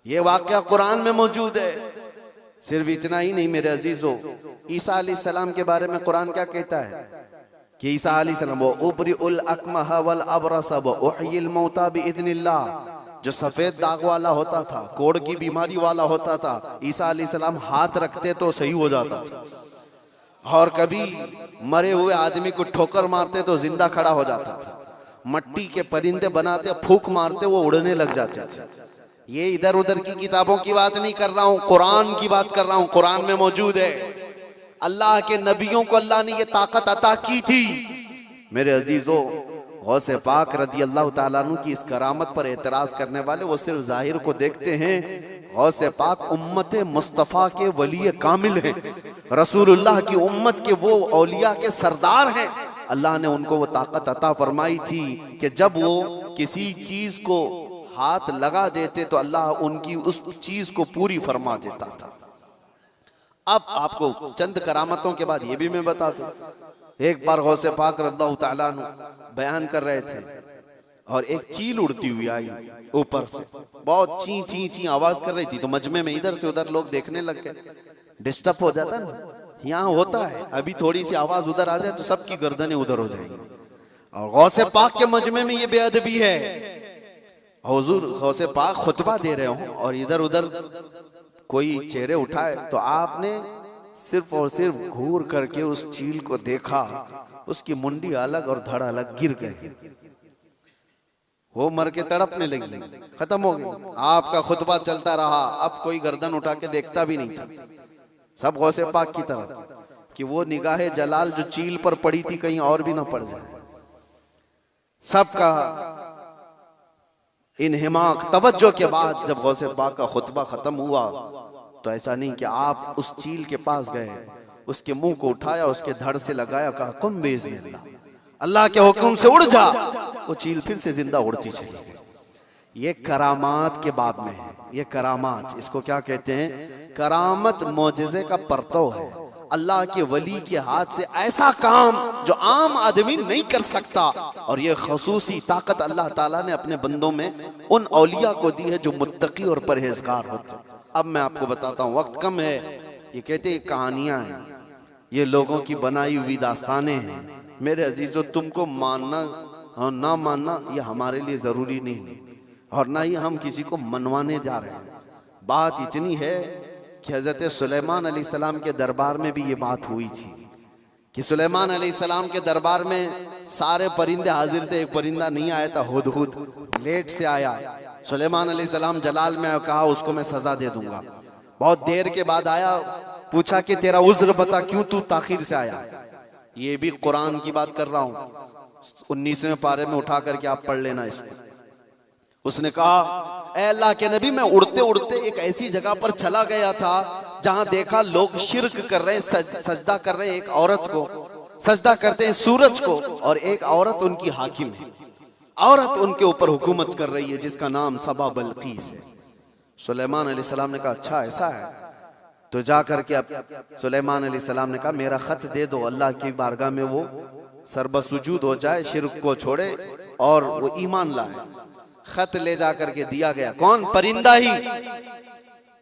A: ये वाकया कुरान में मौजूद है। सिर्फ इतना ही नहीं मेरे अजीजों, ईसा अलैहिस्सलाम के बारे में कुरान क्या कहता है कि ईसा अलैहिस्सलाम वो उबरिउल अकमह वल अबरस व उहयिल मौता बिइज़्निल्लाह, जो सफेद दाग वाला होता था, कोढ़ की बीमारी वाला होता था, ईसा अलैहिस्सलाम हाथ रखते तो सही हो जाता था। और कभी मरे हुए आदमी को ठोकर मारते तो जिंदा खड़ा हो जाता था। मट्टी के परिंदे बनाते, फूंक मारते, वो उड़ने लग जाते थे। ये इधर उधर की किताबों की बात नहीं कर रहा हूं, कुरान की बात कर रहा हूं। कुरान में मौजूद है। अल्लाह के नबियों को अल्लाह ने ये ताकत अता की थी। मेरे अजीजों, गौसे पाक रदी अल्लाह ताला अन्हु की इस करामत पर एतराज करने वाले वो सिर्फ जाहिर को देखते हैं। गौसे पाक उम्मत मुस्तफ़ा के वली कामिल हैं, रसूलुल्लाह की उम्मत के वो औलिया के सरदार हैं। अल्लाह ने उनको वो ताकत अता फरमाई थी कि जब वो किसी चीज को हाथ लगा देते तो अल्लाह उनकी उस चीज को पूरी फरमा देता था। अब आपको चंद करामतों के बाद ये भी मैं बता दूं। एक बार गौसे पाक रज़ियल्लाहु ताला अन्हु बयान कर रहे थे और एक चील उड़ती हुई आई ऊपर से, बहुत ची ची ची आवाज कर रही थी। तो मजमे में इधर से उधर लोग देखने लग गए। डिस्टर्ब हो जाता ना, यहाँ होता है, अभी थोड़ी सी आवाज उधर आ जाए तो सबकी गर्दनें उधर हो जाएंगी। और गौसे पाक के मजमे में ये बेअदबी है। हुजूर गौसे पाक खुतबा दे रहे हो और इधर उधर कोई चेहरे उठाए तो आपने सिर्फ और सिर्फ घूर करके उस चील को देखा, उसकी मुंडी अलग और धड़ अलग गिर गए। वो मर के तड़पने लगी, खत्म हो गई। आपका खुतबा चलता रहा, अब कोई गर्दन उठा के देखता भी नहीं था। सब गौसे पाक की तरफ कि वो निगाहे जलाल जो चील पर पड़ी थी कहीं और भी ना पड़ जाए। सबका इन्हिमाक तवज्जो के बाद जब गौसे पाक का खुतबा खत्म हुआ तो ऐसा नहीं कि आप उस चील के पास गए, उसके मुंह को उठाया, उसके धड़ से लगाया, कहा कुम बिइज़्निल्लाह, अल्लाह के हुक्म से उड़ जा। वो चील फिर से जिंदा उड़ती चली गई। ये करामात के बाब में है। ये करामात, इसको क्या कहते हैं? करामत मौजिज़े का परतव है। अल्लाह के वली के हाथ से ऐसा काम जो आम आदमी नहीं कर सकता। और ये खसूसी ताकत अल्लाह ताला ने अपने बंदों में उन औलिया को दी है जो मुत्तकी और परहेजगार होते। अब मैं आपको बताता हूँ, वक्त कम है। ये कहते हैं कहानियां हैं, ये लोगों की बनाई हुई दास्तानें हैं। मेरे अजीजों, तुमको मानना और ना मानना ये हमारे लिए जरूरी नहीं है और ना ही हम किसी को मनवाने जा रहे हैं। बात इतनी है कि हज़रत सुलेमान अलैहिस्सलाम के दरबार में भी ये बात हुई थी कि सुलेमान अलैहिस्सलाम के दरबार में सारे परिंदे हाजिर थे, एक परिंदा नहीं आया था, हुदहुद लेट से आया। सुलेमान अलैहिस्सलाम जलाल में कहा उसको मैं सजा दे दूंगा। बहुत देर के बाद आया, पूछा कि तेरा उज्र बता, क्यों तू ताखिर से आया। ये भी कुरान की बात कर रहा हूँ, 19वें पारे में उठा करके आप पढ़ लेना इसको। उसने कहा ऐ अल्लाह के नबी, मैं उड़ते उड़ते एक ऐसी जगह पर चला गया था जहां देखा लोग शिर्क कर रहे हैं, सजदा कर रहे हैं एक औरत को, सजदा करते हैं सूरज को, और एक औरत उनकी हाकिम है। औरत उनके ऊपर हुकूमत कर रही है जिसका नाम सबा बल्कीस है। सुलेमान अलैहिस्सलाम ने कहा अच्छा ऐसा है, तो जा करके अब सुलेमान अलैहिस्सलाम ने कहा मेरा खत दे दो, अल्लाह की बारगाह में वो सरबसुजूद हो जाए, शिर्क को छोड़े और वो ईमान लाए। खत ले जा करके दिया गया। कौन? परिंदा ही।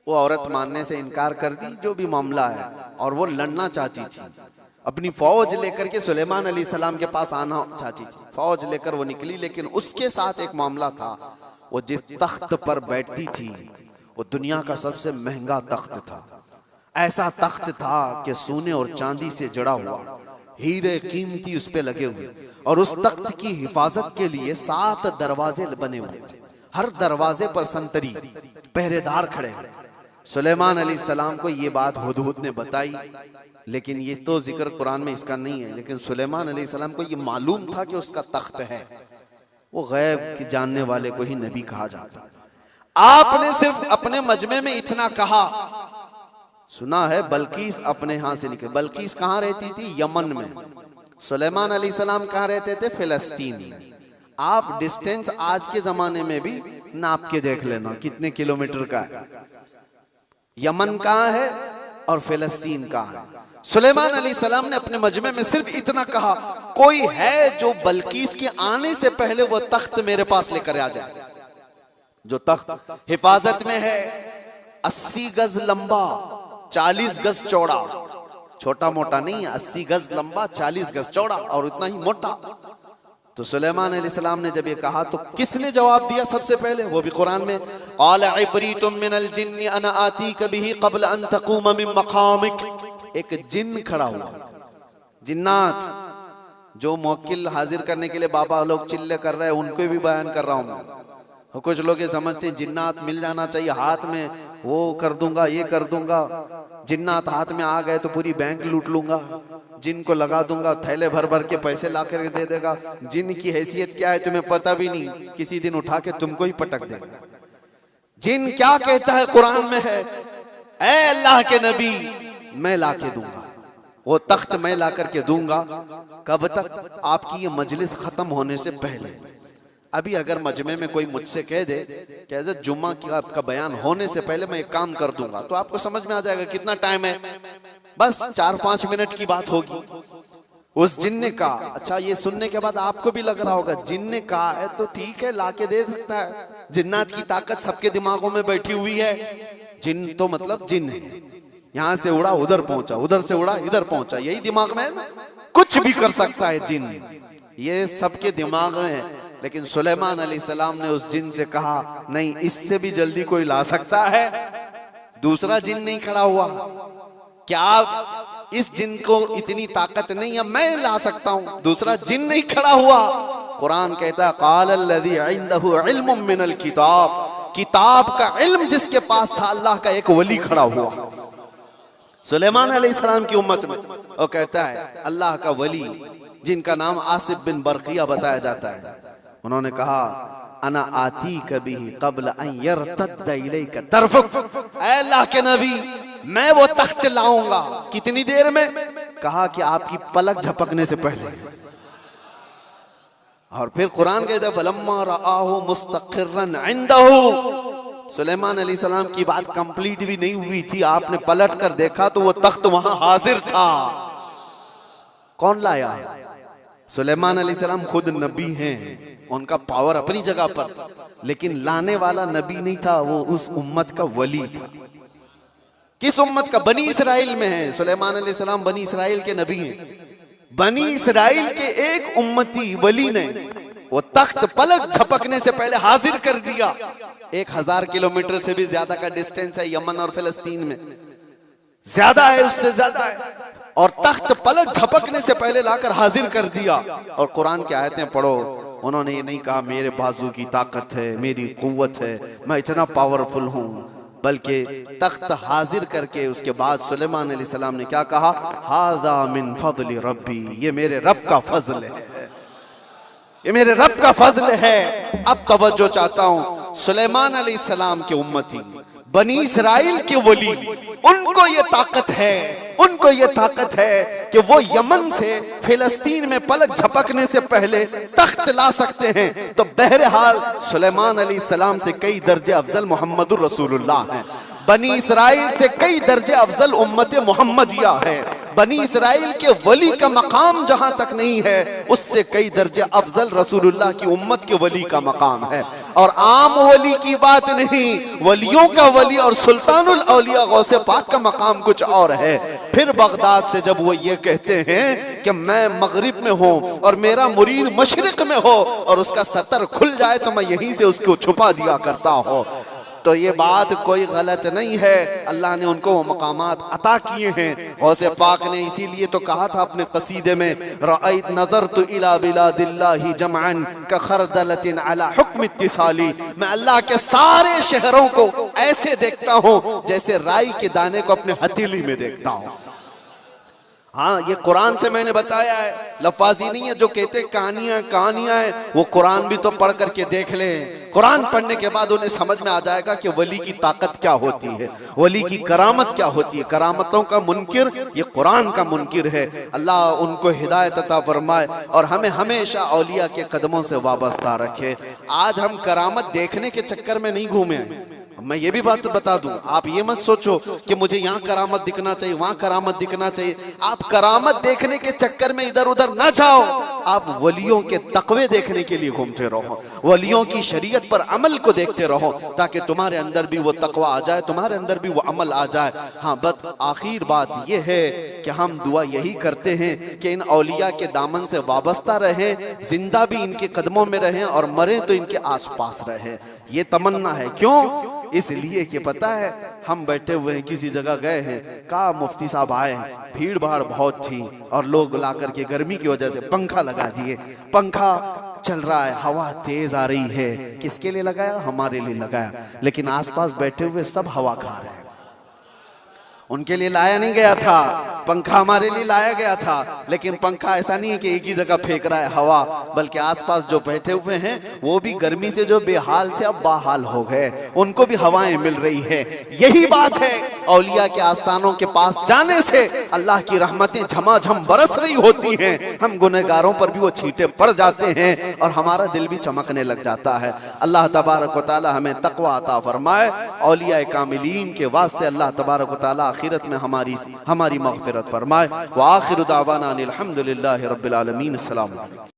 A: वो औरत मानने से इनकार कर दी, जो भी मामला है, और वो लड़ना चाहती थी। अपनी फौज लेकर के सुलेमान अलैहिस्सलाम के पास आना चाहती थी। फौज लेकर वो निकली, लेकिन उसके साथ एक मामला था। वो जिस तख्त पर बैठती थी वो दुनिया का सबसे महंगा तख्त था। ऐसा तख्त था कि सोने और चांदी से जड़ा हुआ, हीरे कीमती उस पे लगे हुए, और उस तख्त की हिफाजत के लिए 7 दरवाजे बने हुए थे। हर दरवाजे पर संतरी पहरेदार खड़े। सुलेमान अलैहिस्सलाम को ये बात हुदहुद ने बताई, लेकिन ये तो जिक्र कुरान में इसका नहीं है। लेकिन सुलेमान अलैहिस्सलाम को ये मालूम था कि उसका तख्त है। वो गैब के जानने वाले को ही नबी कहा जाता है। आपने सिर्फ अपने मजमे में इतना कहा, सुना है बल्कीस अपने यहां से निकले। बल्कीस कहां रहती थी? यमन में। सुलेमान अलैहिस्सलाम कहां रहते थे? फिलिस्तीन में। आप डिस्टेंस आज के जमाने में भी नाप के देख लेना कितने किलोमीटर का है। यमन कहां है और फिलिस्तीन कहां है। सुलेमान अलैहिस्सलाम ने अपने मजमे में सिर्फ इतना कहा, कोई है जो बल्कीस के आने से पहले वो तख्त मेरे पास लेकर आ जाए। जो तख्त हिफाजत में है, 80 गज लंबा, 40 गज चौड़ा, छोटा मोटा नहीं है, 80 गज लंबा, 40 गज चौड़ा और उतना ही मोटा। तो सुलेमान अलैहिस्सलाम ने जब ये कहा तो किसने जवाब दिया सबसे पहले? वो भी कुरान में, क़ाल इफ़रीतुम मिनल जिन्नि अना आतीक बिही क़ब्ल अन तक़ूम मिन मक़ामिक। एक जिन खड़ा हुआ, जिन्नात जो मुवक्किल हाजिर करने के लिए बाबा लोग चिल्ले कर रहे हैं, उनको भी बयान कर रहा हूं मैं। और कुछ लोग ये समझते हैं जिन्नात मिल जाना चाहिए, हाथ में वो कर दूंगा, ये कर दूंगा। जिन्नात हाथ में आ गए तो पूरी बैंक लूट लूंगा, जिन को लगा दूंगा, थैले भर भर के पैसे ला कर दे देगा। जिन की हैसियत क्या है तुम्हें पता भी नहीं, किसी दिन उठा के तुमको ही पटक देगा। जिन क्या कहता है कुरान में है, ऐ अल्लाह के नबी मैं ला के दूंगा, वो तख्त मैं ला करके दूंगा। कब तक? आपकी ये मजलिस खत्म होने से पहले। अभी अगर मजमे में कोई मुझसे कह दे कि हज़रत जुम्मा का बयान होने से पहले मैं एक काम कर दूंगा, तो आपको समझ में आ जाएगा कितना टाइम है। बस 4-5 मिनट की बात होगी। उस जिन ने कहा, अच्छा ये सुनने के बाद आपको भी लग रहा होगा जिन ने कहा है तो ठीक है, ला के दे सकता है। जिन्नात की ताकत सबके दिमागों में बैठी हुई है। जिन तो मतलब जिन है, यहां से उड़ा उधर पहुंचा, उधर से उड़ा इधर पहुंचा, यही दिमाग में है ना। कुछ भी कर सकता है जिन, ये सबके दिमाग में है। लेकिन सुलेमान अलैहिस्सलाम ने उस जिन से कहा, नहीं इससे भी जल्दी कोई ला सकता है। दूसरा जिन नहीं खड़ा हुआ, क्या इस जिन को इतनी ताकत नहीं है, मैं ला सकता हूं। दूसरा जिन नहीं खड़ा हुआ। कुरान कहता है, क़ाल अल्लज़ी इंदहु इल्मुम मिनल किताब, किताब का इल्म जिसके पास था, अल्लाह का एक वली खड़ा हुआ सुलेमान अलैहिस्सलाम की उम्मत में। वो कहता है अल्लाह का वली, जिनका नाम आसिफ बिन बरकिया बताया जाता है, उन्होंने कहा, अना आती कभी क़ब्ल अन यरतद्द इलैका तरफुक। ऐ अल्लाह के नबी मैं वो तख्त लाऊंगा। कितनी देर में? कहा कि आपकी पलक झपकने से पहले। और फिर कुरान कहता है, फलम्मा रआहु मुस्तक़िर्रन इंदहु। सुलेमान अलैहिस्सलाम की बात कंप्लीट भी नहीं हुई थी, आपने पलट कर देखा तो वो तख्त वहां हाजिर था। कौन लाया? सुलेमान अलैहिस्सलाम खुद नबी हैं, उनका पावर अपनी जगह पर, लेकिन लाने वाला नबी नहीं था, वो उस उम्मत का वली था। किस उम्मत का? बनी इसराइल में है। सुलेमान अलैहिस्सलाम बनी इसराइल के नबी हैं। बनी इसराइल के एक उम्मती वली ने वो तख्त पलक झपकने से पहले हाजिर कर दिया। 1000 किलोमीटर से भी ज्यादा का डिस्टेंस है यमन और फिलिस्तीन में, ज्यादा है, उससे ज्यादा है। और तख्त पलक झपकने से पहले लाकर हाजिर कर दिया। और कुरान की आयतें पढ़ो, उन्होंने ये नहीं कहा मेरे बाजू की ताकत है, मेरी कुव्वत है, मैं इतना पावरफुल हूं, बल्कि तख्त हाजिर करके उसके बाद सुलेमान अलैहिस्सलाम ने क्या कहा? हाज़ा मिन फज़्ल रब्बी, ये मेरे रब का फजल है, ये मेरे रब का फजल है। अब तवज्जो चाहता हूं, सुलेमान अलैहिस्सलाम के उम्मती, बनी इसराइल के वली, उनको ये ताकत है, उनको ये ताकत है कि वो यमन से फिलिस्तीन में पलक झपकने से पहले तख्त ला सकते हैं। तो बहरहाल सुलेमान अलैहिस्सलाम से कई दर्जे अफजल मोहम्मदुर रसूलुल्लाह हैं। बनी इसराइल से कई दर्जे अफजल उम्मत मोहम्मदिया है। बनी इसराइल के वली का मकाम जहां तक नहीं है, उससे कई दर्जे अफजल रसूलुल्लाह की उम्मत के वली का मकाम है। और आम वली की बात नहीं, वलियों का वली और सुल्तानुल औलिया गौसे पाक का मकाम कुछ और है। फिर बगदाद से जब वो ये कहते हैं कि मैं मगरिब में हूं और मेरा मुरीद मशरिक में हो और उसका सतर खुल जाए तो मैं यहीं से उसको छुपा दिया करता हूं, तो ये बात कोई गलत नहीं है। अल्लाह ने उनको वो मकामात अता किए हैं। गौसे पाक ने इसीलिए तो कहा था अपने कसीदे में, रअयत नज़रतु इला बिलादिल्लाहि जमअन कखरदलतिन अला हुक्म इत्तिसाली, मैं अल्लाह के सारे शहरों को ऐसे देखता हूं जैसे राई के दाने को अपने हथेली में देखता हूं। हाँ, ये कुरान से मैंने बताया है, लफाजी नहीं है। जो कहते कहानियां कहानियां हैं, वो कुरान भी तो पढ़ करके देख लें। कुरान पढ़ने के बाद उन्हें समझ में आ जाएगा कि वली की ताकत क्या होती है, वली की करामत क्या होती है। करामतों का मुनकिर ये कुरान का मुनकिर है। अल्लाह उनको हिदायत अता फरमाए और हमें हमेशा औलिया के कदमों से वाबस्ता रखे। आज हम करामत देखने के चक्कर में नहीं घूमे। मैं ये भी बात बता दूं, आप ये मत सोचो कि मुझे यहाँ करामत दिखना चाहिए, वहां करामत दिखना चाहिए। आप करामत देखने के चक्कर में इधर उधर ना जाओ, आप वलियों के तकवे देखने के लिए घूमते रहो, वलियों की शरीयत पर अमल को देखते रहो, ताकि तुम्हारे अंदर भी वो तकवा आ जाए, तुम्हारे अंदर भी वो अमल आ जाए। हाँ, बस आखिर बात ये है कि हम दुआ यही करते हैं कि इन औलिया के दामन से वाबस्ता रहें, जिंदा भी इनके कदमों में रहें और मरें तो इनके आसपास रहें। ये तमन्ना है। क्यों? इसलिए कि पता है हम बैठे हुए हैं, किसी जगह गए हैं, कहा मुफ्ती साहब आए हैं, भीड़ भाड़ बहुत थी और लोग ला करके गर्मी की वजह से पंखा लगा दिए, पंखा चल रहा है, हवा तेज आ रही है। किसके लिए लगाया? हमारे लिए लगाया। लेकिन आसपास बैठे हुए सब हवा खा रहे हैं। उनके लिए लाया नहीं गया था पंखा, हमारे लिए लाया गया था। लेकिन पंखा ऐसा नहीं है कि एक ही जगह फेंक रहा है हवा, बल्कि आसपास जो बैठे हुए हैं वो भी गर्मी से जो बेहाल थे अब बाहाल हो गए, उनको भी हवाएं मिल रही है। यही बात है, औलिया के आस्थानों के पास जाने से अल्लाह की रहमतें झमाझम बरस रही होती हैं। हम गुनहगारों पर भी वो छींटे पड़ जाते हैं और हमारा दिल भी चमकने लग जाता है। अल्लाह तबारक व तआला हमें तकवा अता फरमाए। औलिया कामिलीन के वास्ते अल्लाह तबारक व तआला आखिरत में हमारी मग़फ़िरत फरमाए। व आखिरु दावाना अनिल हम्दुलिल्लाहि रब्बिल आलमीन। अस्सलामु अलैकुम।